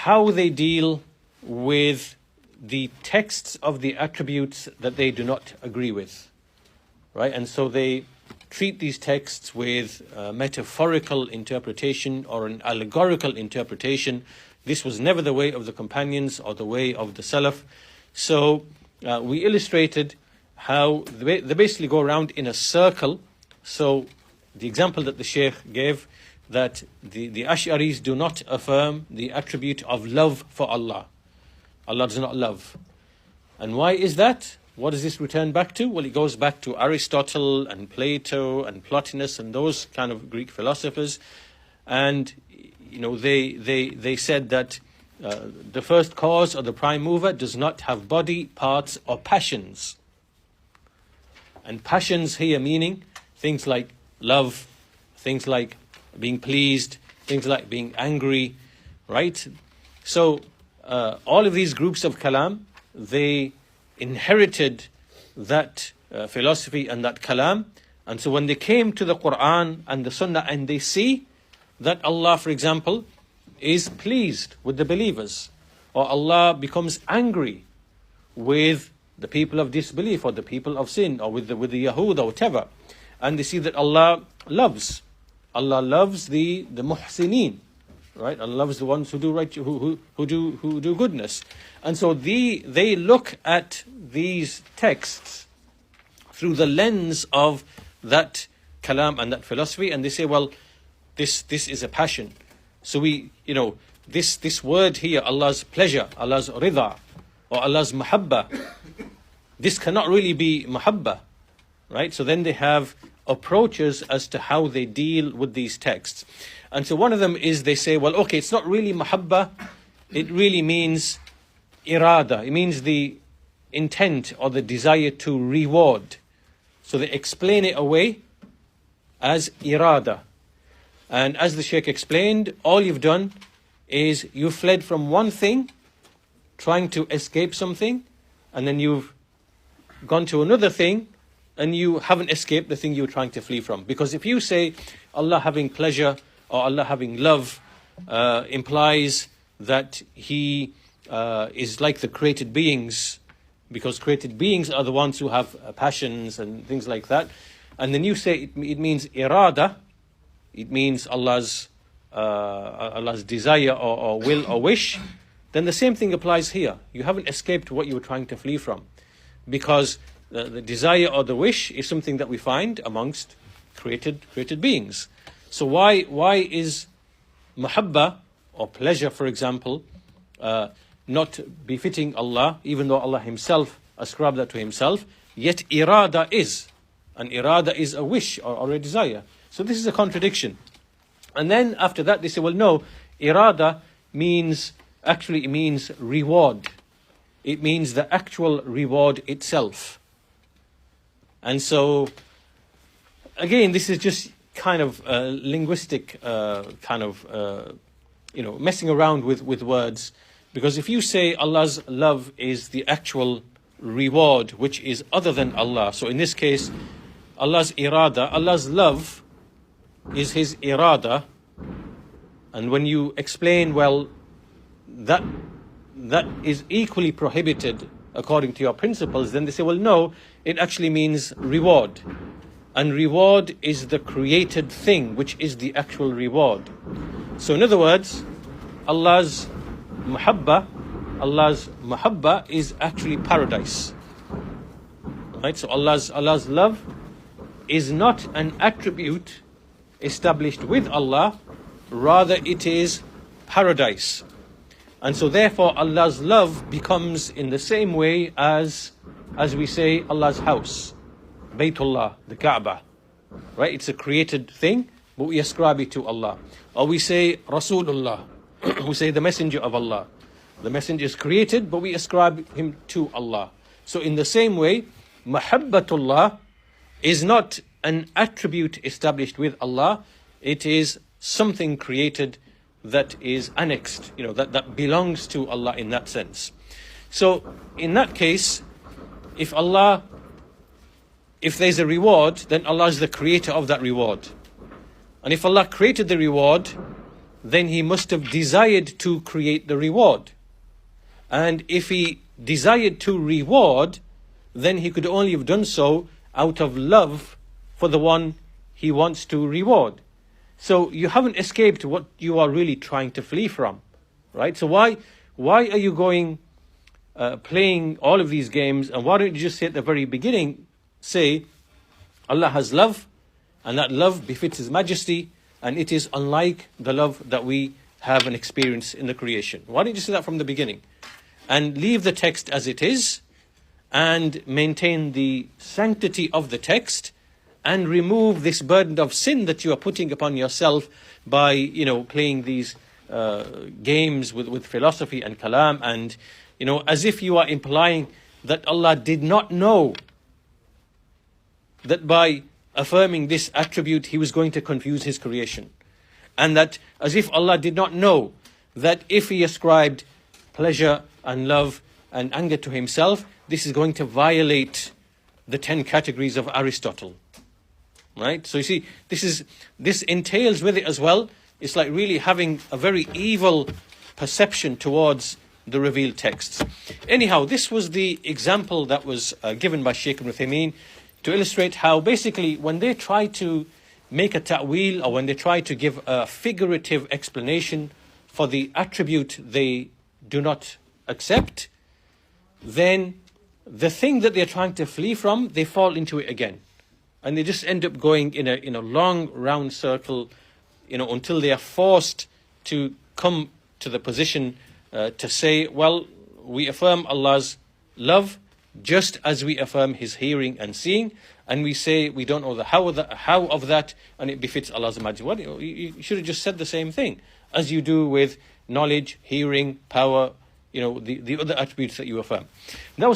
how they deal with the texts of the attributes that they do not agree with, right? And so they treat these texts with metaphorical interpretation or an allegorical interpretation. This was never the way of the companions or the way of the Salaf. So we illustrated how they basically go around in a circle. So the example that the Shaykh gave, that the Asharis do not affirm the attribute of love for Allah. Allah does not love. And why is that? What does this return back to? Well, it goes back to Aristotle and Plato and Plotinus and those kind of Greek philosophers. And, you know, they said that the first cause or the prime mover does not have body, parts, or passions. And passions here meaning things like love, things like being pleased, things like being angry, right? So all of these groups of kalam, they inherited that philosophy and that kalam. And so when they came to the Quran and the Sunnah and they see that Allah, for example, is pleased with the believers, or Allah becomes angry with the people of disbelief or the people of sin, or with the Yahud or whatever, and they see that Allah loves the muhsineen, right? Allah loves the ones who do right, who do goodness. And so they look at these texts through the lens of that kalam and that philosophy, and they say, well, this is a passion. So this word here, Allah's pleasure, Allah's rida, or Allah's mahabba, this cannot really be mahabba, right? So then they have approaches as to how they deal with these texts. And so one of them is they say, well, okay, it's not really mahabba, it really means irada, it means the intent or the desire to reward. So they explain it away as irada. And as the Shaykh explained, all you've done is you fled from one thing, trying to escape something, and then you've gone to another thing, and you haven't escaped the thing you were trying to flee from. Because if you say Allah having pleasure or Allah having love implies that He is like the created beings, because created beings are the ones who have passions and things like that, and then you say it means irada, it means Allah's desire or will or wish, then the same thing applies here. You haven't escaped what you were trying to flee from, because the desire or the wish is something that we find amongst created beings. So why is mahabba or pleasure, for example, not befitting Allah, even though Allah Himself ascribed that to Himself, yet irada is, and irada is a wish or a desire. So this is a contradiction. And then after that they say, well, no, irada means reward. It means the actual reward itself. And so, again, this is just kind of linguistic messing around with words. Because if you say Allah's love is the actual reward, which is other than Allah, so in this case, Allah's irada, Allah's love is His irada, and when you explain, well, that is equally prohibited according to your principles, then they say, well, no, it actually means reward. And reward is the created thing, which is the actual reward. So in other words, Allah's mahabba is actually paradise. Right? So Allah's love is not an attribute established with Allah, rather it is paradise. And so therefore Allah's love becomes in the same way as we say Allah's house, Baytullah, the Kaaba. Right? It's a created thing, but we ascribe it to Allah. Or we say Rasulullah, we say the messenger of Allah. The messenger is created, but we ascribe him to Allah. So in the same way, Mahabbatullah is not an attribute established with Allah, it is something created that is annexed, that belongs to Allah in that sense. So in that case, if there's a reward, then Allah is the creator of that reward. And if Allah created the reward, then he must have desired to create the reward. And if he desired to reward, then he could only have done so out of love for the one he wants to reward. So you haven't escaped what you are really trying to flee from, right? So why are you going playing all of these games, and why don't you just say at the very beginning, say Allah has love, and that love befits His majesty, and it is unlike the love that we have and experience in the creation. Why don't you say that from the beginning? And leave the text as it is, and maintain the sanctity of the text, and remove this burden of sin that you are putting upon yourself by, playing these games with philosophy and kalam, and, as if you are implying that Allah did not know that by affirming this attribute, He was going to confuse His creation. And that as if Allah did not know that if He ascribed pleasure and love and anger to Himself, this is going to violate the 10 categories of Aristotle. Right? So you see, this entails with it as well, it's like really having a very evil perception towards the revealed texts. Anyhow, this was the example that was given by Shaykh Ibn Uthaymeen to illustrate how basically when they try to make a ta'wil, or when they try to give a figurative explanation for the attribute they do not accept, then the thing that they're trying to flee from, they fall into it again. And they just end up going in a long round circle, until they are forced to come to the position to say, well, we affirm Allah's love just as we affirm His hearing and seeing, and we say we don't know the how of that, and it befits Allah's majesty. What, you should have just said the same thing as you do with knowledge, hearing, power, the other attributes that you affirm. That was